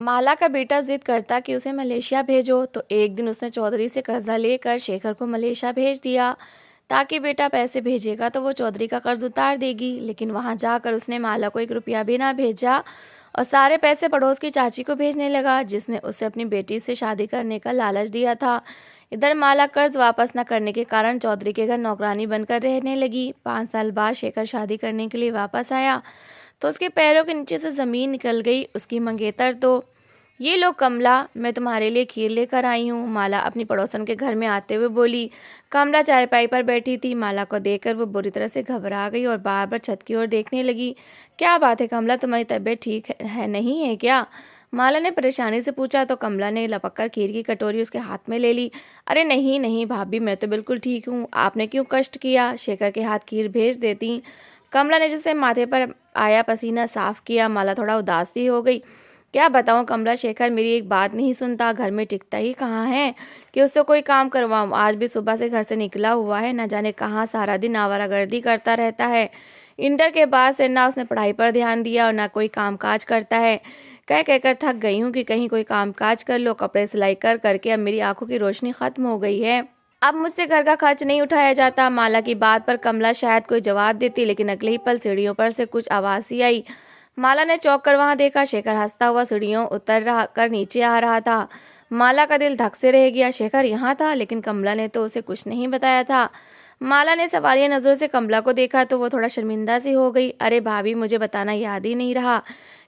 माला का बेटा जिद करता कि उसे मलेशिया भेजो, तो एक दिन उसने चौधरी से कर्जा लेकर शेखर को मलेशिया भेज दिया ताकि बेटा पैसे भेजेगा तो वो चौधरी का कर्ज उतार देगी। लेकिन वहां जाकर उसने माला को 1 रुपया भी ना भेजा और सारे पैसे पड़ोस की चाची को भेजने लगा, जिसने उसे अपनी बेटी से शादी करने का लालच दिया था। इधर माला कर्ज वापस न करने के कारण चौधरी के घर नौकरानी बनकर रहने लगी। 5 साल बाद शेखर शादी करने के लिए वापस आया तो उसके पैरों के नीचे से जमीन निकल गई। उसकी मंगेतर तो, ये लो कमला, मैं तुम्हारे लिए खीर लेकर आई हूँ, माला अपनी पड़ोसन के घर में आते हुए बोली। कमला चारपाई पर बैठी थी। माला को देखकर वो बुरी तरह से घबरा गई और बार बार छत की ओर देखने लगी। क्या बात है कमला, तुम्हारी तबीयत ठीक है नहीं है क्या? माला ने परेशानी से पूछा तो कमला ने लपक कर खीर की कटोरी उसके हाथ में ले ली। अरे नहीं नहीं भाभी, मैं तो बिल्कुल ठीक हूँ, आपने क्यों कष्ट किया? शेखर के हाथ खीर भेज देती। कमला ने जिससे माथे पर आया पसीना साफ किया। माला थोड़ा उदास सी हो गई। क्या बताऊं कमला, शेखर मेरी एक बात नहीं सुनता, घर में टिकता ही कहाँ है कि उससे कोई काम करवाऊं। आज भी सुबह से घर से निकला हुआ है, न जाने कहाँ सारा दिन आवारागर्दी करता रहता है। इंटर के बाद से ना उसने पढ़ाई पर ध्यान दिया और ना कोई काम काज करता है। कह कहकर थक गई हूँ कि कहीं कोई काम काज कर लो। कपड़े सिलाई कर करके अब मेरी आंखों की रोशनी खत्म हो गई है। अब मुझसे घर का खर्च नहीं उठाया जाता। माला की बात पर कमला शायद कोई जवाब देती, लेकिन अगले ही पल सीढ़ियों पर से कुछ आवाज सी आई। माला ने चौंक कर वहां देखा। शेखर हंसता हुआ सीढ़ियों उतर रहा कर नीचे आ रहा था। माला का दिल धक से रह गया। शेखर यहाँ था, लेकिन कमला ने तो उसे कुछ नहीं बताया था। माला ने सवालिया नजरों से कमला को देखा तो वो थोड़ा शर्मिंदा सी हो गई। अरे भाभी, मुझे बताना याद ही नहीं रहा।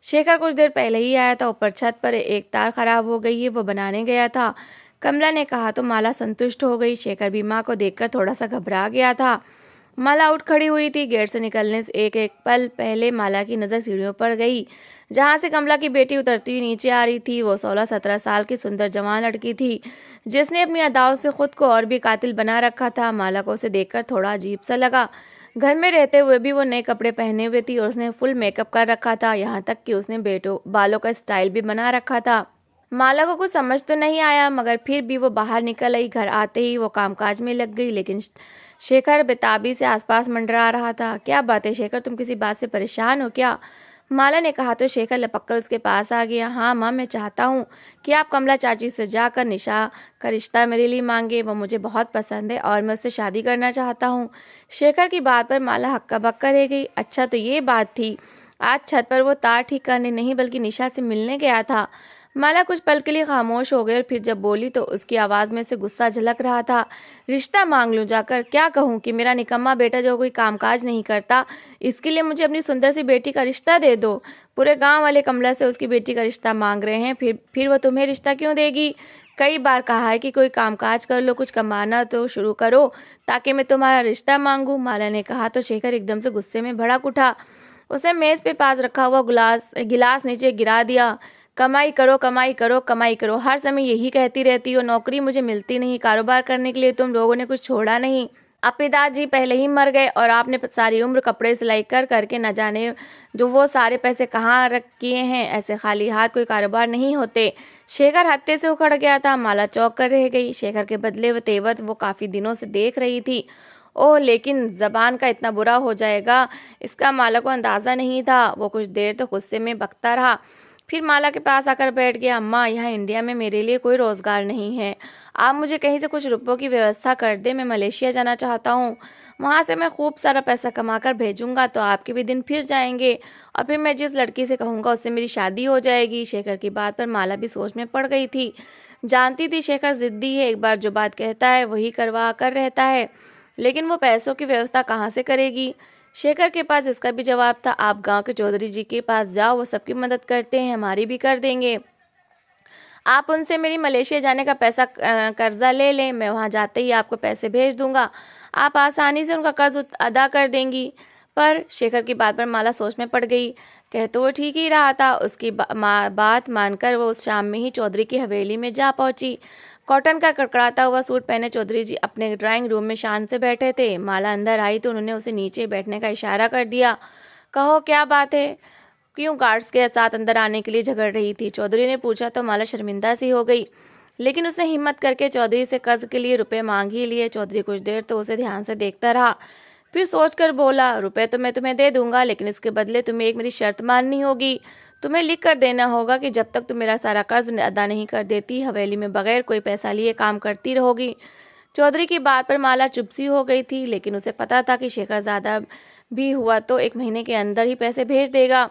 शेखर कुछ देर पहले ही आया था। ऊपर छत पर एक तार खराब हो गई है, वो बनाने गया था, कमला ने कहा तो माला संतुष्ट हो गई। शेखर भी माँ को देखकर थोड़ा सा घबरा गया था। माला उठ खड़ी हुई थी। गेट से निकलने से एक एक पल पहले माला की नज़र सीढ़ियों पर गई, जहां से कमला की बेटी उतरती हुई नीचे आ रही थी। वो 16-17 साल की सुंदर जवान लड़की थी, जिसने अपनी अदाओं से खुद को और भी कातिल बना रखा था। माला को उसे देखकर थोड़ा अजीब सा लगा। घर में रहते हुए भी वो नए कपड़े पहने हुए थी और उसने फुल मेकअप कर रखा था, यहाँ तक कि उसने बेटों बालों का स्टाइल भी बना रखा था। माला को कुछ समझ तो नहीं आया, मगर फिर भी वो बाहर निकल आई। घर आते ही वो कामकाज में लग गई, लेकिन शेखर बेताबी से आसपास मंडरा रहा था। क्या बात है शेखर, तुम किसी बात से परेशान हो क्या? माला ने कहा तो शेखर लपककर उसके पास आ गया। हाँ माँ, मैं चाहता हूँ कि आप कमला चाची से जाकर निशा का रिश्ता मेरे लिए मांगे। वो मुझे बहुत पसंद है और मैं उससे शादी करना चाहता हूँ। शेखर की बात पर माला हक्का बक्का रह गई। अच्छा, तो ये बात थी। आज छत पर वो तार ठीक करने नहीं बल्कि निशा से मिलने गया था। माला कुछ पल के लिए खामोश हो गई और फिर जब बोली तो उसकी आवाज में से गुस्सा झलक रहा था। रिश्ता मांग लूं जाकर? क्या कहूं कि मेरा निकम्मा बेटा जो कोई कामकाज नहीं करता, इसके लिए मुझे अपनी सुंदर सी बेटी का रिश्ता दे दो। पूरे गांव वाले कमला से उसकी बेटी का रिश्ता मांग रहे हैं, फिर वो तुम्हें रिश्ता क्यों देगी? कई बार कहा है कि कोई कामकाज कर लो, कुछ कमाना तो शुरू करो ताकि मैं तुम्हारा रिश्ता मांगू, माला ने कहा तो शेखर एकदम से गुस्से में भड़क उठा। उसने मेज पे पास रखा हुआ गिलास नीचे गिरा दिया। कमाई करो कमाई करो कमाई करो, हर समय यही कहती रहती हो। नौकरी मुझे मिलती नहीं, कारोबार करने के लिए तुम लोगों ने कुछ छोड़ा नहीं। अब पिताजी पहले ही मर गए और आपने सारी उम्र कपड़े सिलाई कर करके न जाने जो वो सारे पैसे कहाँ रख किए हैं। ऐसे खाली हाथ कोई कारोबार नहीं होते। शेखर हत्थे से उखड़ गया था। माला चौंक कर रह गई। शेखर के बदले वो तेवर वो काफी दिनों से देख रही थी। ओह, लेकिन जबान का इतना बुरा हो जाएगा, इसका माला को अंदाजा नहीं था। वो कुछ देर तो गुस्से में बकता रहा, फिर माला के पास आकर बैठ गया। अम्मा, यहाँ इंडिया में मेरे लिए कोई रोजगार नहीं है, आप मुझे कहीं से कुछ रुपयों की व्यवस्था कर दे। मैं मलेशिया जाना चाहता हूँ, वहाँ से मैं खूब सारा पैसा कमा कर भेजूंगा तो आपके भी दिन फिर जाएंगे और फिर मैं जिस लड़की से कहूँगा उससे मेरी शादी हो जाएगी। शेखर की बात पर माला भी सोच में पड़ गई थी। जानती थी शेखर जिद्दी है, एक बार जो बात कहता है वही करवा कर रहता है, लेकिन वो पैसों की व्यवस्था कहाँ से करेगी? शेखर के पास इसका भी जवाब था। आप गांव के चौधरी जी के पास जाओ, वो सबकी मदद करते हैं, हमारी भी कर देंगे। आप उनसे मेरी मलेशिया जाने का पैसा कर्जा ले लें, मैं वहां जाते ही आपको पैसे भेज दूंगा, आप आसानी से उनका कर्ज अदा कर देंगी। पर शेखर की बात पर माला सोच में पड़ गई। कह तो वो ठीक ही रहा था। उसकी बात मानकर वो उस शाम में ही चौधरी की हवेली में जा पहुंची। कॉटन का कड़कड़ाता हुआ सूट पहने चौधरी जी अपने ड्राइंग रूम में शान से बैठे थे। माला अंदर आई तो उन्होंने उसे नीचे बैठने का इशारा कर दिया। कहो क्या बात है, क्यों गार्ड्स के साथ अंदर आने के लिए झगड़ रही थी? चौधरी ने पूछा तो माला शर्मिंदा सी हो गई, लेकिन उसने हिम्मत करके चौधरी से कर्ज के लिए रुपए मांग ही लिए। चौधरी कुछ देर तो उसे ध्यान से देखता रहा, फिर सोचकर बोला, रुपए तो मैं तुम्हें दे दूंगा, लेकिन इसके बदले तुम्हें एक मेरी शर्त माननी होगी। तुम्हें लिख कर देना होगा कि जब तक तुम मेरा सारा कर्ज अदा नहीं कर देती, हवेली में बगैर कोई पैसा लिए काम करती रहोगी। चौधरी की बात पर माला चुप सी हो गई थी, लेकिन उसे पता था कि शेखरजादा भी हुआ तो 1 महीने के अंदर ही पैसे भेज देगा।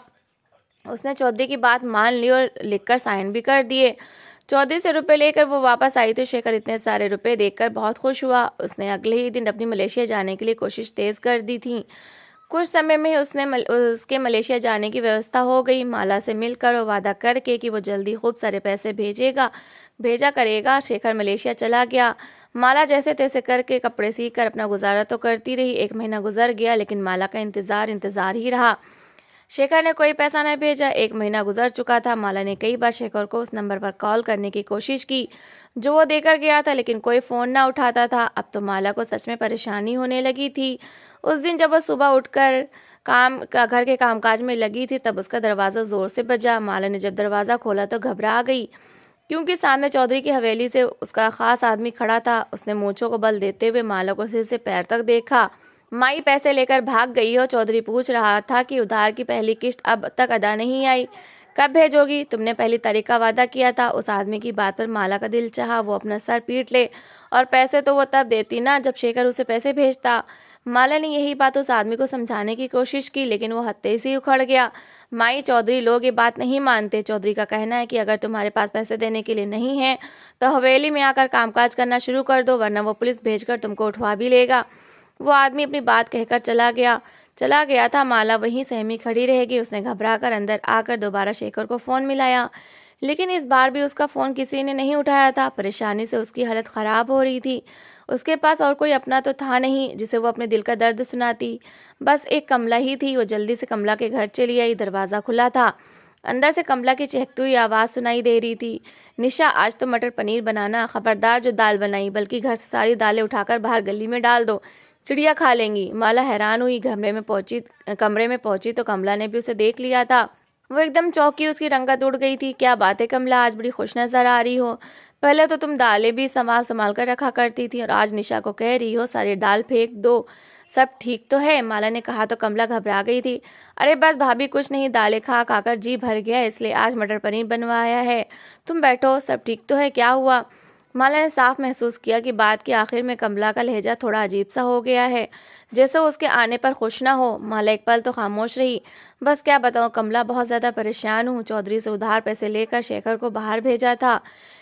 उसने चौधरी की बात मान ली और लिखकर साइन भी कर दिए। चौधरी से रुपए लेकर वो वापस आई तो शेखर इतने सारे रुपए देखकर बहुत खुश हुआ। उसने अगले ही दिन अपनी मलेशिया जाने के लिए कोशिश तेज कर दी थी। कुछ समय में उसके मलेशिया जाने की व्यवस्था हो गई। माला से मिलकर और वादा करके कि वो जल्दी खूब सारे पैसे भेजा करेगा, शेखर मलेशिया चला गया। माला जैसे तैसे करके कपड़े सीख कर अपना गुजारा तो करती रही। 1 महीना गुजर गया, लेकिन माला का इंतजार ही रहा। शेखर ने कोई पैसा नहीं भेजा। 1 महीना गुजर चुका था। माला ने कई बार शेखर को उस नंबर पर कॉल करने की कोशिश की जो वो देकर गया था, लेकिन कोई फ़ोन ना उठाता था। अब तो माला को सच में परेशानी होने लगी थी। उस दिन जब वो सुबह उठकर घर के कामकाज में लगी थी, तब उसका दरवाज़ा ज़ोर से बजा। माला ने जब दरवाज़ा खोला तो घबरा गई, क्योंकि सामने चौधरी की हवेली से उसका खास आदमी खड़ा था। उसने मूंछों को बल देते हुए माला को सिर से पैर तक देखा। माई पैसे लेकर भाग गई हो? चौधरी पूछ रहा था कि उधार की पहली किश्त अब तक अदा नहीं आई, कब भेजोगी? तुमने पहली तारीख का वादा किया था। उस आदमी की बात पर माला का दिल चाहा वो अपना सर पीट ले, और पैसे तो वो तब देती ना जब शेखर उसे पैसे भेजता। माला ने यही बात उस आदमी को समझाने की कोशिश की, लेकिन वो हत्थे से ही उखड़ गया। माई, चौधरी लोग ये बात नहीं मानते। चौधरी का कहना है कि अगर तुम्हारे पास पैसे देने के लिए नहीं है तो हवेली में आकर कामकाज करना शुरू कर दो, वरना वो पुलिस भेजकर तुमको उठवा भी लेगा। वो आदमी अपनी बात कहकर चला गया था। माला वहीं सहमी खड़ी रह गई। उसने घबरा कर अंदर आकर दोबारा शेखर को फ़ोन मिलाया, लेकिन इस बार भी उसका फ़ोन किसी ने नहीं उठाया था। परेशानी से उसकी हालत ख़राब हो रही थी। उसके पास और कोई अपना तो था नहीं जिसे वो अपने दिल का दर्द सुनाती। बस एक कमला ही थी। वो जल्दी से कमला के घर चली आई। दरवाज़ा खुला था। अंदर से कमला की चहकती हुई आवाज़ सुनाई दे रही थी, निशा, आज तो मटर पनीर बनाना, खबरदार जो दाल बनाई, बल्कि घर से सारी दालें उठाकर बाहर गली में डाल दो, चिड़िया खा लेंगी। माला हैरान हुई। कमरे में पहुंची तो कमला ने भी उसे देख लिया था। वो एकदम चौंकी। उसकी रंगत उड़ गई थी। क्या बात है कमला, आज बड़ी खुश नजर आ रही हो? पहले तो तुम दालें भी संभाल संभाल कर रखा करती थी, और आज निशा को कह रही हो सारी दाल फेंक दो। सब ठीक तो है? माला ने कहा तो कमला घबरा गई थी। अरे बस भाभी, कुछ नहीं, दालें खा खाकर जी भर गया, इसलिए आज मटर पनीर बनवाया है। तुम बैठो, सब ठीक तो है, क्या हुआ? माला ने साफ महसूस किया कि बात के आखिर में कमला का लहजा थोड़ा अजीब सा हो गया है, जैसे वो उसके आने पर खुश ना हो। माला एक पल तो खामोश रही। बस क्या बताऊं कमला, बहुत ज़्यादा परेशान हूँ। चौधरी से उधार पैसे लेकर शेखर को बाहर भेजा था,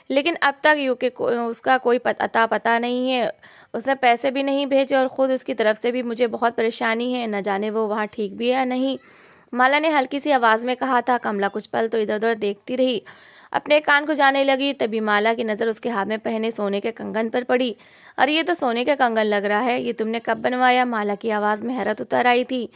लेकिन अब तक उसका कोई अता पता नहीं है। उसने पैसे भी नहीं भेजे, और ख़ुद उसकी तरफ से भी मुझे बहुत परेशानी है, न जाने वो वहाँ ठीक भी है या नहीं। माला ने हल्की सी आवाज़ में कहा था। कमला कुछ पल तो इधर उधर देखती रही, अपने कान को जाने लगी। तभी माला की नज़र उसके हाथ में पहने सोने के कंगन पर पड़ी। अरे ये तो सोने का कंगन लग रहा है, ये तुमने कब बनवाया? माला की आवाज़ में हैरत उतर आई थी।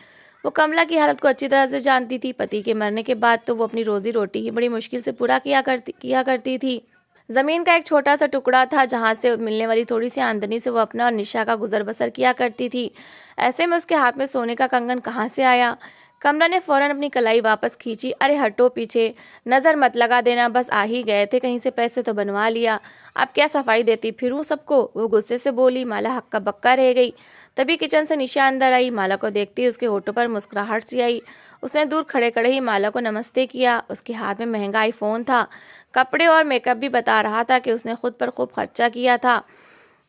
वो कमला की हालत को अच्छी तरह से जानती थी। पति के मरने के बाद तो वो अपनी रोजी रोटी ही बड़ी मुश्किल से पूरा किया करती थी। ज़मीन का एक छोटा सा टुकड़ा था, जहाँ से मिलने वाली थोड़ी सी आमदनी से वो अपना और निशा का गुजर बसर किया करती थी। ऐसे में उसके हाथ में सोने का कंगन कहाँ से आया? कमला ने फौरन अपनी कलाई वापस खींची। अरे हटो पीछे, नज़र मत लगा देना, बस आ ही गए थे कहीं से, पैसे तो बनवा लिया, अब क्या सफाई देती फिरूं सबको? वो गुस्से से बोली। माला हक्का बक्का रह गई। तभी किचन से निशा अंदर आई। माला को देखते ही उसके होठों पर मुस्कुराहट सी आई। उसने दूर खड़े खड़े ही माला को नमस्ते किया। उसके हाथ में महंगा आईफोन था। कपड़े और मेकअप भी बता रहा था कि उसने खुद पर खूब खर्चा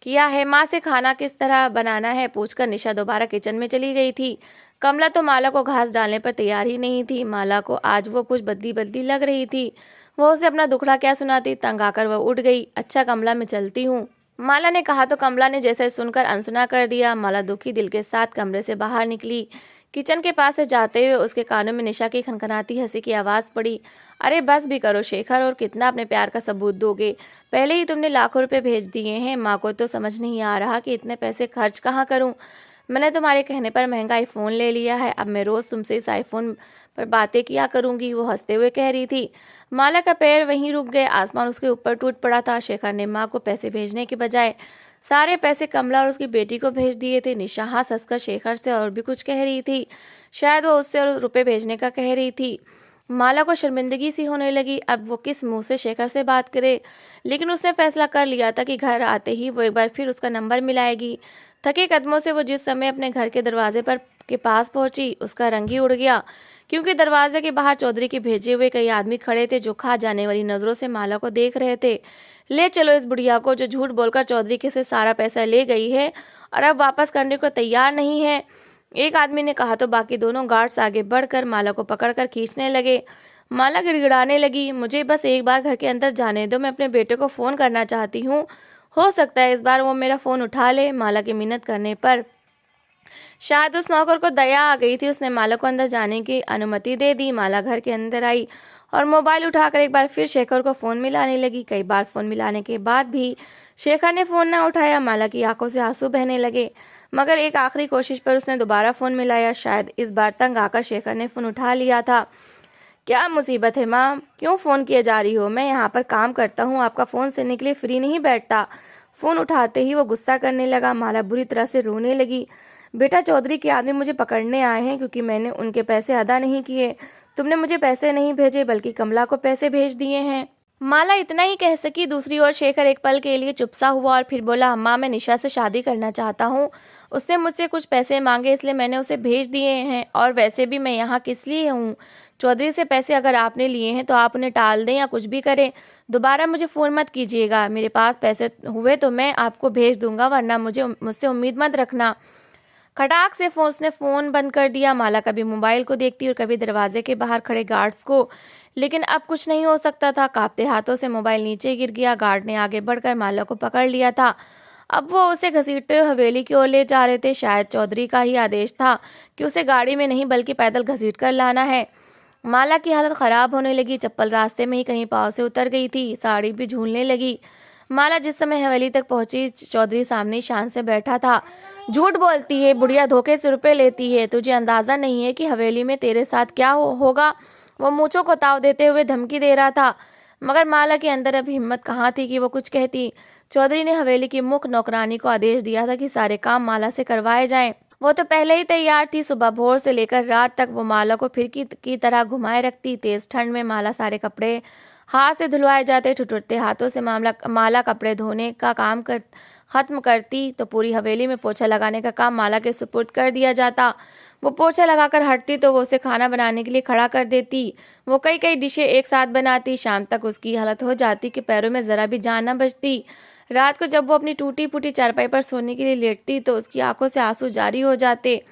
किया है। माँ से खाना किस तरह बनाना है पूछकर निशा दोबारा किचन में चली गई थी। कमला तो माला को घास डालने पर तैयार ही नहीं थी। माला को आज वो कुछ बदली बदली लग रही थी। वो उसे अपना दुखड़ा क्या सुनाती। तंग आकर वह उठ गई। अच्छा कमला, मैं चलती हूँ, माला ने कहा तो कमला ने जैसे सुनकर अनसुना कर दिया। माला दुखी दिल के साथ कमरे से बाहर निकली। किचन के पास से जाते हुए उसके कानों में निशा की खनखनाती हंसी की आवाज़ पड़ी। अरे बस भी करो शेखर, और कितना अपने प्यार का सबूत दोगे? पहले ही तुमने लाखों रुपए भेज दिए हैं। माँ को तो समझ नहीं आ रहा कि इतने पैसे खर्च कहाँ करूँ। मैंने तुम्हारे कहने पर महंगा आईफोन ले लिया है, अब मैं रोज़ तुमसे इस आईफोन पर बातें किया करूंगी, वो हंसते हुए कह रही थी। माला का पैर वहीं रुक गए। आसमान उसके ऊपर टूट पड़ा था। शेखर ने माँ को पैसे भेजने के बजाय सारे पैसे कमला और उसकी बेटी को भेज दिए थे। निशा हंस हंसकर शेखर से और भी कुछ कह रही थी। शायद वो उससे और रुपए भेजने का कह रही थी। माला को शर्मिंदगी सी होने लगी। अब वो किस मुंह से शेखर से बात करे, लेकिन उसने फैसला कर लिया था कि घर आते ही वो एक बार फिर उसका नंबर मिलाएगी। थके कदमों से वो जिस समय अपने घर के दरवाजे पर के पास पहुंची, उसका रंग ही उड़ गया, क्योंकि दरवाजे के बाहर चौधरी के भेजे हुए कई आदमी खड़े थे जो खा जाने वाली नजरों से माला को देख रहे थे। ले चलो इस बुढ़िया को जो झूठ बोलकर चौधरी के से सारा पैसा ले गई है और अब वापस करने को तैयार नहीं है, एक आदमी ने कहा। तो बाकी दोनों गार्ड्स आगे बढ़कर माला को पकड़कर खींचने लगे। माला गिड़गिड़ाने लगी, मुझे बस एक बार घर के अंदर जाने दो, मैं अपने बेटे को फोन करना चाहती हूँ, हो सकता है इस बार वो मेरा फोन उठा ले। माला की मिन्नत करने पर शायद उस नौकर को दया आ गई थी, उसने माला को अंदर जाने की अनुमति दे दी। माला घर के अंदर आई और मोबाइल उठाकर एक बार फिर शेखर को फोन मिलाने लगी। कई बार फोन मिलाने के बाद भी शेखर ने फोन न उठाया। माला की आंखों से आंसू बहने लगे, मगर एक आखिरी कोशिश पर उसने दोबारा फोन मिलाया। शायद इस बार तंग आकर शेखर ने फोन उठा लिया था। क्या मुसीबत है माँ, क्यों फ़ोन किए जा रही हो? मैं यहाँ पर काम करता हूँ, आपका फ़ोन सुनने के लिए फ्री नहीं बैठता। फ़ोन उठाते ही वो गुस्सा करने लगा। माला बुरी तरह से रोने लगी। बेटा, चौधरी के आदमी मुझे पकड़ने आए हैं क्योंकि मैंने उनके पैसे अदा नहीं किए। तुमने मुझे पैसे नहीं भेजे बल्कि कमला को पैसे भेज दिए हैं। माला इतना ही कह सकी। दूसरी ओर शेखर एक पल के लिए चुप सा हुआ और फिर बोला, अम्मा, मैं निशा से शादी करना चाहता हूँ। उसने मुझसे कुछ पैसे मांगे इसलिए मैंने उसे भेज दिए हैं, और वैसे भी मैं यहाँ किस लिए हूँ? चौधरी से पैसे अगर आपने लिए हैं तो आप उन्हें टाल दें या कुछ भी करें, दोबारा मुझे फ़ोन मत कीजिएगा। मेरे पास पैसे हुए तो मैं आपको भेज दूंगा, वरना मुझसे उम्मीद मत रखना। खटाक से उसने फ़ोन बंद कर दिया। माला कभी मोबाइल को देखती और कभी दरवाजे के बाहर खड़े गार्ड्स को, लेकिन अब कुछ नहीं हो सकता था। कांपते हाथों से मोबाइल नीचे गिर गया। गार्ड ने आगे बढ़कर माला को पकड़ लिया था। अब वो उसे घसीटते हुए हवेली की ओर ले जा रहे थे। शायद चौधरी का ही आदेश था कि उसे गाड़ी में नहीं बल्कि पैदल घसीट कर लाना है। माला की हालत खराब होने लगी। चप्पल रास्ते में ही कहीं पाँव से उतर गई थी, साड़ी भी झूलने लगी। माला जिस समय हवेली तक पहुंची, चौधरी सामने शान से बैठा था। झूठ बोलती है बुढ़िया, धोखे से रुपए लेती है, तुझे अंदाजा नहीं है कि हवेली में तेरे साथ क्या होगा? वो मूंछों को ताव देते हुए धमकी दे रहा था, मगर माला के अंदर अब हिम्मत कहाँ थी कि वो कुछ कहती। चौधरी ने हवेली की मुख्य नौकरानी को आदेश दिया था कि सारे काम माला से करवाए जाएं। वो तो पहले ही तैयार थी। सुबह भोर से लेकर रात तक वो माला को फिरकी की तरह घुमाए रखती। तेज ठंड में माला सारे कपड़े हाथ से धुलवाए जाते। ठुठुरते हाथों से माला कपड़े धोने का काम खत्म करती तो पूरी हवेली में पोछा लगाने का काम माला के सुपुर्द कर दिया जाता। वो पोछा लगाकर हटती तो वो उसे खाना बनाने के लिए खड़ा कर देती। वो कई कई डिशें एक साथ बनाती। शाम तक उसकी हालत हो जाती कि पैरों में जरा भी जान न बचती। रात को जब वो अपनी टूटी फूटी चारपाई पर सोने के लिए लेटती तो उसकी आंखों से आंसू जारी हो जाते।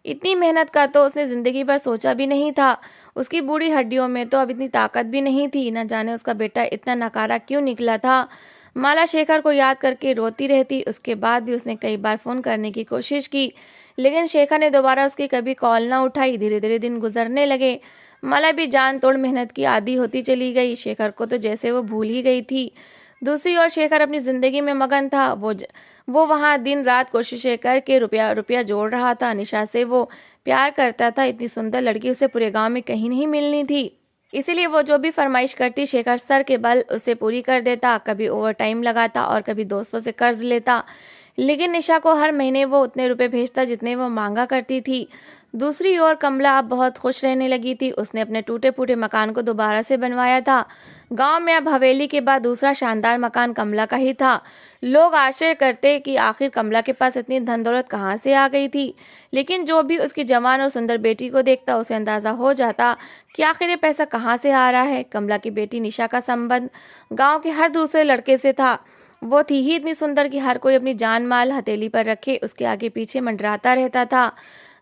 इतनी मेहनत का तो उसने जिंदगी भर सोचा भी नहीं था। उसकी बूढ़ी हड्डियों में तो अब इतनी ताकत भी नहीं थी। न जाने उसका बेटा इतना नकारा क्यों निकला था। माला शेखर को याद करके रोती रहती। उसके बाद भी उसने कई बार फोन करने की कोशिश की, लेकिन शेखर ने दोबारा उसकी कभी कॉल ना उठाई। धीरे धीरे दिन गुजरने लगे। माला भी जान तोड़ मेहनत की आदी होती चली गई। शेखर को तो जैसे वो भूल ही गई थी। दूसरी ओर शेखर अपनी जिंदगी में मगन था। वो वहाँ दिन रात कोशिशें करके रुपया रुपया जोड़ रहा था। निशा से वो प्यार करता था। इतनी सुंदर लड़की उसे पूरे गांव में कहीं नहीं मिलनी थी, इसीलिए वो जो भी फरमाइश करती शेखर सर के बल उसे पूरी कर देता। कभी ओवर टाइम लगाता और कभी दोस्तों से कर्ज लेता, लेकिन निशा को हर महीने वो उतने रुपए भेजता जितने वो मांगा करती थी। दूसरी ओर कमला अब बहुत खुश रहने लगी थी। उसने अपने टूटे फूटे मकान को दोबारा से बनवाया था। गांव में अब हवेली के बाद दूसरा शानदार मकान कमला का ही था। लोग आश्चर्य करते कि आखिर कमला के पास इतनी धन दौलत कहाँ से आ गई थी, लेकिन जो भी उसकी जवान और सुंदर बेटी को देखता उसे अंदाजा हो जाता कि आखिर ये पैसा कहाँ से आ रहा है। कमला की बेटी निशा का संबंध गांव के हर दूसरे लड़के से था। वो थी ही इतनी सुंदर कि हर कोई अपनी जान माल हथेली पर रखे उसके आगे पीछे मंडराता रहता था।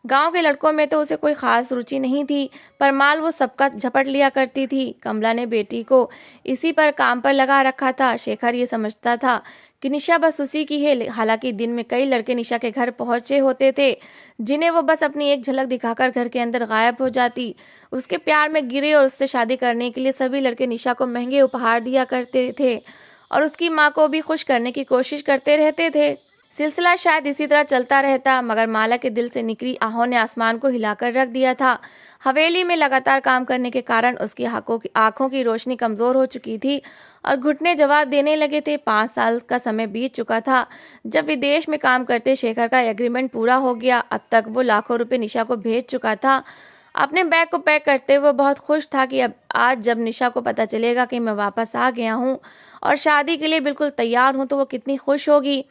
गांव के लड़कों में तो उसे कोई खास रुचि नहीं थी, पर माल वो सबका झपट लिया करती थी। कमला ने बेटी को इसी पर काम पर लगा रखा था। शेखर ये समझता था कि निशा बस उसी की है। हालांकि दिन में कई लड़के निशा के घर पहुंचे होते थे, जिन्हें वो बस अपनी एक झलक दिखाकर घर के अंदर गायब हो जाती। उसके प्यार में गिरे और उससे शादी करने के लिए सभी लड़के निशा को महंगे उपहार दिया करते थे और उसकी माँ को भी खुश करने की कोशिश करते रहते थे। सिलसिला शायद इसी तरह चलता रहता, मगर माला के दिल से निकली आहों ने आसमान को हिलाकर रख दिया था। हवेली में लगातार काम करने के कारण उसकी आंखों की रोशनी कमजोर हो चुकी थी और घुटने जवाब देने लगे थे। 5 साल का समय बीत चुका था जब विदेश में काम करते शेखर का एग्रीमेंट पूरा हो गया। अब तक वो लाखों रुपए निशा को भेज चुका था। अपने बैग को पैक करते हुए बहुत खुश था कि अब आज जब निशा को पता चलेगा कि मैं वापस आ गया हूँ और शादी के लिए बिल्कुल तैयार हूँ तो वो कितनी खुश होगी।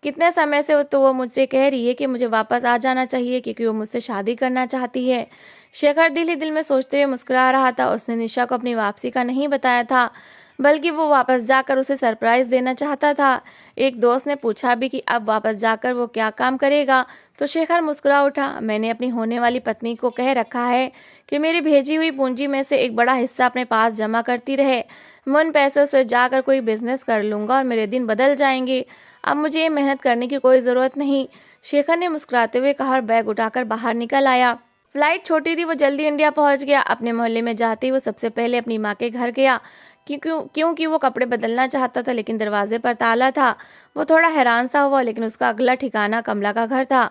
कितने समय से तो वो मुझसे कह रही है कि मुझे वापस आ जाना चाहिए क्योंकि वो मुझसे शादी करना चाहती है। शेखर दिल ही दिल में सोचते हुए मुस्कुरा रहा था। उसने निशा को अपनी वापसी का नहीं बताया था, बल्कि वो वापस जाकर उसे सरप्राइज देना चाहता था। एक दोस्त ने पूछा भी कि अब वापस जाकर वो क्या काम करेगा, तो शेखर मुस्कुरा उठा। मैंने अपनी होने वाली पत्नी को कह रखा है कि मेरी भेजी हुई पूंजी में से एक बड़ा हिस्सा अपने पास जमा करती रहे। मैं उन पैसों से जाकर कोई बिजनेस कर लूंगा और मेरे दिन बदल जाएंगे। अब मुझे ये मेहनत करने की कोई ज़रूरत नहीं। शेखर ने मुस्कुराते हुए कहा और बैग उठाकर बाहर निकल आया। फ्लाइट छोटी थी, वो जल्दी इंडिया पहुंच गया। अपने मोहल्ले में जाते ही वो सबसे पहले अपनी माँ के घर गया, क्योंकि वो कपड़े बदलना चाहता था, लेकिन दरवाजे पर ताला था। वो थोड़ा हैरान सा हुआ, लेकिन उसका अगला ठिकाना कमला का घर था।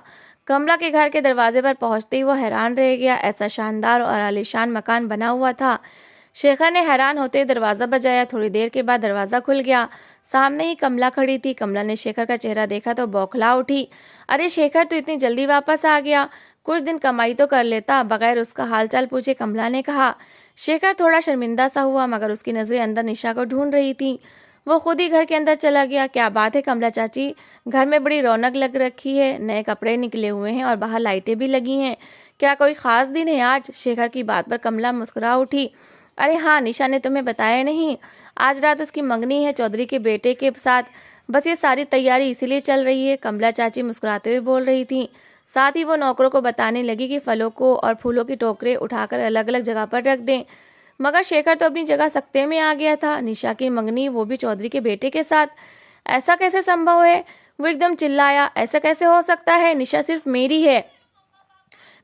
कमला के घर के दरवाजे पर पहुंचते ही वो हैरान रह गया। ऐसा शानदार और आलीशान मकान बना हुआ था। शेखर ने हैरान होते दरवाजा बजाया। थोड़ी देर के बाद दरवाजा खुल गया। सामने ही कमला खड़ी थी। कमला ने शेखर का चेहरा देखा तो बौखला उठी। अरे शेखर, तू इतनी जल्दी वापस आ गया? कुछ दिन कमाई तो कर लेता। बगैर उसका हालचाल पूछे कमला ने कहा। शेखर थोड़ा शर्मिंदा सा हुआ, मगर उसकी नजरें अंदर निशा को ढूंढ रही थी। वो खुद ही घर के अंदर चला गया। क्या बात है कमला चाची, घर में बड़ी रौनक लग रखी है। नए कपड़े निकले हुए हैं और बाहर लाइटें भी लगी हैं। क्या कोई खास दिन है आज? शेखर की बात पर कमला मुस्कुरा उठी। अरे हाँ, निशा ने तुम्हें बताया नहीं, आज रात उसकी मंगनी है चौधरी के बेटे के साथ। बस ये सारी तैयारी इसीलिए चल रही है, कमला चाची मुस्कुराते हुए बोल रही थी। साथ ही वो नौकरों को बताने लगी कि फलों को और फूलों की टोकरे उठाकर अलग अलग जगह पर रख दें। मगर शेखर तो अपनी जगह सकते में आ गया था। निशा की मंगनी, वो भी चौधरी के बेटे के साथ? ऐसा कैसे संभव है? वो एकदम चिल्लाया। ऐसा कैसे हो सकता है? निशा सिर्फ मेरी है।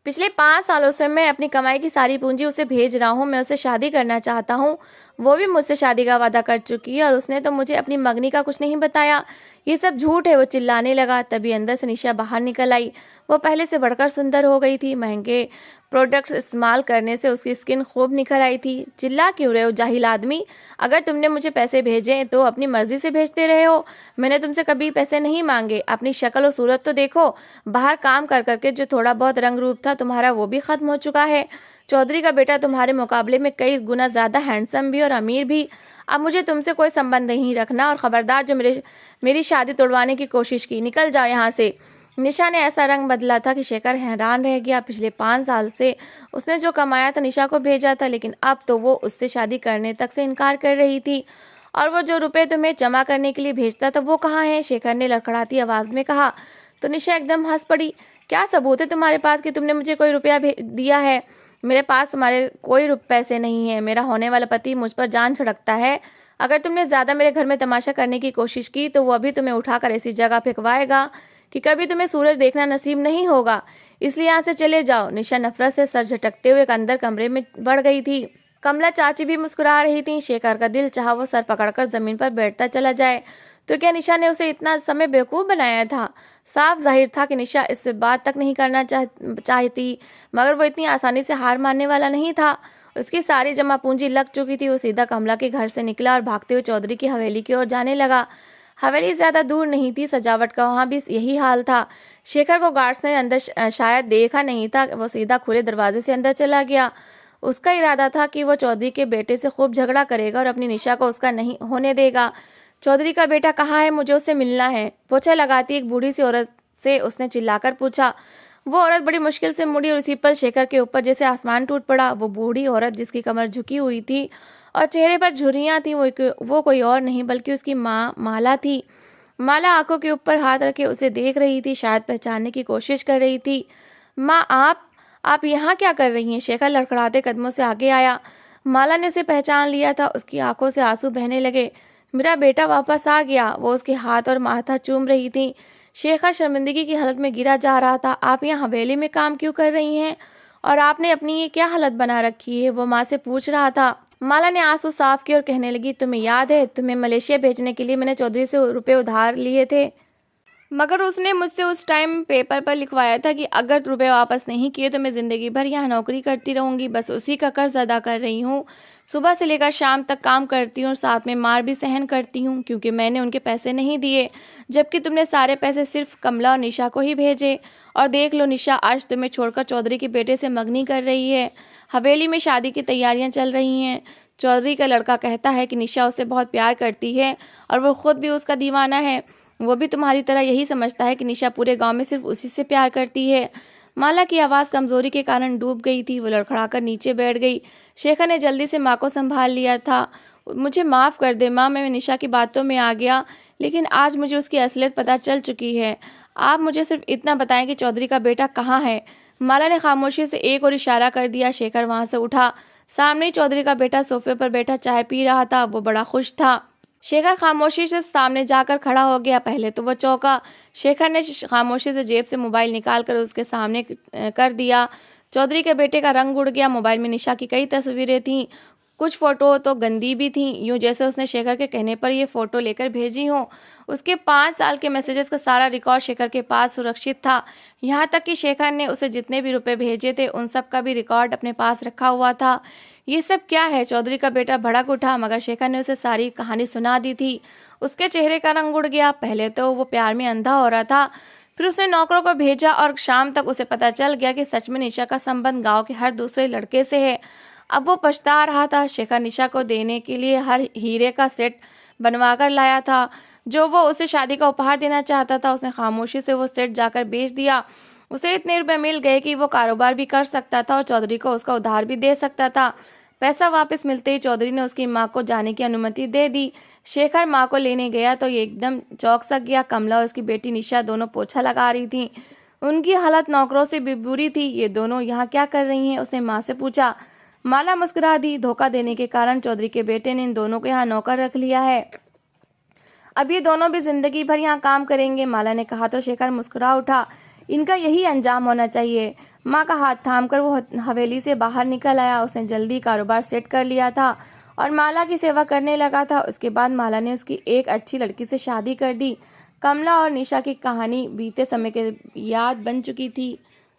पिछले 5 सालों से मैं अपनी कमाई की सारी पूंजी उसे भेज रहा हूँ। मैं उससे शादी करना चाहता हूँ। वो भी मुझसे शादी का वादा कर चुकी है और उसने तो मुझे अपनी मंगनी का कुछ नहीं बताया। ये सब झूठ है, वो चिल्लाने लगा। तभी अंदर से निशा बाहर निकल आई। वो पहले से बढ़कर सुंदर हो गई थी। महंगे प्रोडक्ट्स इस्तेमाल करने से उसकी स्किन खूब निखर आई थी। चिल्ला क्यों रहे हो जाहिल आदमी? अगर तुमने मुझे पैसे भेजे तो अपनी मर्जी से भेजते रहे हो। मैंने तुमसे कभी पैसे नहीं मांगे। अपनी शक्ल और सूरत तो देखो। बाहर काम कर करके जो थोड़ा बहुत रंग रूप था तुम्हारा, वो भी खत्म हो चुका है। चौधरी का बेटा तुम्हारे मुकाबले में कई गुना ज्यादा हैंडसम भी और अमीर भी। अब मुझे तुमसे कोई संबंध नहीं रखना, और खबरदार जो मेरी शादी तोड़वाने की कोशिश की, निकल जाओ यहाँ से। निशा ने ऐसा रंग बदला था कि शेखर हैरान रह गया। पिछले 5 साल से उसने जो कमाया था निशा को भेजा था, लेकिन अब तो वो उससे शादी करने तक से इनकार कर रही थी। और वो जो रुपए तुम्हें जमा करने के लिए भेजता था वो कहाँ है? शेखर ने लड़खड़ाती आवाज में कहा। तो निशा एकदम हंस पड़ी। क्या सबूत है तुम्हारे पास कि तुमने मुझे कोई रुपया दिया है? मेरे पास तुम्हारे कोई पैसे नहीं है। मेरा होने वाला पति मुझ पर जान छिड़कता है। अगर तुमने ज्यादा मेरे घर में तमाशा करने की कोशिश की तो वो अभी तुम्हें उठाकर ऐसी जगह फेंकवाएगा कि कभी तुम्हें सूरज देखना नसीब नहीं होगा। इसलिए यहाँ से चले जाओ। निशा नफरत से सर झटकते हुए अंदर कमरे में बढ़ गई थी। कमला चाची भी मुस्कुरा रही थी। शेखर का दिल चाहा वो सर पकड़कर जमीन पर बैठता चला जाए। तो क्या निशा ने उसे इतना समय बेवकूफ बनाया था? साफ जाहिर था कि निशा इससे बात तक नहीं करना चाहती, मगर वो इतनी आसानी से हार मानने वाला नहीं था। उसकी सारी जमा पूंजी लग चुकी थी। वो सीधा कमला के घर से निकला और भागते हुए चौधरी की हवेली की ओर जाने लगा। हवेली ज्यादा दूर नहीं थी। सजावट का वहां भी यही हाल था। शेखर को गार्ड्स ने अंदर शायद देखा नहीं था। वो सीधा खुले दरवाजे से अंदर चला गया। उसका इरादा था कि वो चौधरी के बेटे से खूब झगड़ा करेगा और अपनी निशा को उसका नहीं होने देगा। चौधरी का बेटा कहाँ है? मुझे उससे मिलना है। पोछा लगाती एक बूढ़ी सी औरत से उसने चिल्लाकर पूछा। वो औरत बड़ी मुश्किल से मुड़ी और उसी पर शेखर के ऊपर जैसे आसमान टूट पड़ा। वो बूढ़ी औरत जिसकी कमर झुकी हुई थी और चेहरे पर झुर्रियां थी, वो कोई और नहीं बल्कि उसकी माँ माला थी। माला आंखों के ऊपर हाथ रखे उसे देख रही थी, शायद पहचानने की कोशिश कर रही थी। माँ, आप यहाँ क्या कर रही हैं? शेखर लड़खड़ाते कदमों से आगे आया। माला ने उसे पहचान लिया था। उसकी आंखों से आंसू बहने लगे। मेरा बेटा वापस आ गया। वो उसके हाथ और माथा चूम रही थी। शेखर शर्मिंदगी की हालत में गिरा जा रहा था। आप यहाँ हवेली में काम क्यों कर रही हैं? और आपने अपनी ये क्या हालत बना रखी है? वो माँ से पूछ रहा था। माला ने आंसू साफ किए और कहने लगी, तुम्हें याद है, तुम्हें मलेशिया भेजने के लिए मैंने चौधरी से रुपए उधार लिए थे, मगर उसने मुझसे उस टाइम पेपर पर लिखवाया था कि अगर रुपए वापस नहीं किए तो मैं जिंदगी भर यहाँ नौकरी करती रहूंगी। बस उसी का कर्ज अदा कर रही हूँ। सुबह से लेकर शाम तक काम करती हूँ और साथ में मार भी सहन करती हूँ क्योंकि मैंने उनके पैसे नहीं दिए, जबकि तुमने सारे पैसे सिर्फ कमला और निशा को ही भेजे। और देख लो, निशा आज तुम्हें छोड़कर चौधरी के बेटे से मंगनी कर रही है। हवेली में शादी की तैयारियां चल रही हैं। चौधरी का लड़का कहता है कि निशा उससे बहुत प्यार करती है और वो खुद भी उसका दीवाना है। वो भी तुम्हारी तरह यही समझता है कि निशा पूरे गांव में सिर्फ उसी से प्यार करती है। माला की आवाज़ कमजोरी के कारण डूब गई थी। वो लड़खड़ाकर नीचे बैठ गई। शेखर ने जल्दी से माँ को संभाल लिया था। मुझे माफ़ कर दे माँ, मैं निशा की बातों में आ गया, लेकिन आज मुझे उसकी असलियत पता चल चुकी है। आप मुझे सिर्फ इतना बताएं कि चौधरी का बेटा कहाँ है। माला ने खामोशी से एक और इशारा कर दिया। शेखर वहां से उठा। सामने ही चौधरी का बेटा सोफे पर बैठा चाय पी रहा था। वो बड़ा खुश था। शेखर खामोशी से सामने जाकर खड़ा हो गया। पहले तो वो चौंका। शेखर ने खामोशी से जेब से मोबाइल निकाल कर उसके सामने कर दिया। चौधरी के बेटे का रंग उड़ गया। मोबाइल में निशा की कई तस्वीरें थीं। कुछ फोटो तो गंदी भी थीं, यूं जैसे उसने शेखर के कहने पर ये फोटो लेकर भेजी हो। उसके 5 साल के मैसेजेस का सारा रिकॉर्ड शेखर के पास सुरक्षित था। यहाँ तक कि शेखर ने उसे जितने भी रुपए भेजे थे उन सब का भी रिकॉर्ड अपने पास रखा हुआ था। ये सब क्या है? चौधरी का बेटा भड़क उठा, मगर शेखर ने उसे सारी कहानी सुना दी थी। उसके चेहरे का रंग उड़ गया। पहले तो वो प्यार में अंधा हो रहा था, फिर उसने नौकरों को भेजा और शाम तक उसे पता चल गया कि सच में निशा का संबंध गांव के हर दूसरे लड़के से है। अब वो पछता रहा था। शेखर निशा को देने के लिए हर हीरे का सेट बनवा कर लाया था जो वो उसे शादी का उपहार देना चाहता था। उसने खामोशी से वो सेट जाकर बेच दिया। उसे इतने रुपए मिल गए कि वो कारोबार भी कर सकता था और चौधरी को उसका उधार भी दे सकता था। पैसा वापस मिलते ही चौधरी ने उसकी माँ को जाने की अनुमति दे दी। शेखर माँ को लेने गया तो ये एकदम चौंक सा गया। कमला और उसकी बेटी निशा दोनों पोछा लगा रही थी। उनकी हालत नौकरों से भी बुरी थी। ये दोनों यहाँ क्या कर रही हैं? उसने माँ से पूछा। माला मुस्कुरा दी। धोखा देने के कारण चौधरी के बेटे ने इन दोनों को यहाँ नौकर रख लिया है। अब ये दोनों भी जिंदगी भर यहाँ काम करेंगे। माला ने कहा तो शेखर मुस्कुरा उठा। इनका यही अंजाम होना चाहिए। माँ का हाथ थामकर वो हवेली से बाहर निकल आया। उसने जल्दी कारोबार सेट कर लिया था और माला की सेवा करने लगा था। उसके बाद माला ने उसकी एक अच्छी लड़की से शादी कर दी। कमला और निशा की कहानी बीते समय के याद बन चुकी थी।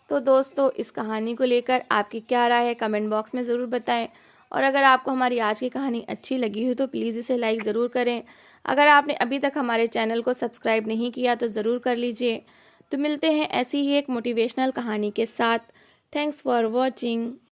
तो दोस्तों, इस कहानी को लेकर आपकी क्या राय है कमेंट बॉक्स में ज़रूर बताएं। और अगर आपको हमारी आज की कहानी अच्छी लगी हो तो प्लीज़ इसे लाइक ज़रूर करें। अगर आपने अभी तक हमारे चैनल को सब्सक्राइब नहीं किया तो ज़रूर कर लीजिए। तो मिलते हैं ऐसी ही एक मोटिवेशनल कहानी के साथ। Thanks for watching.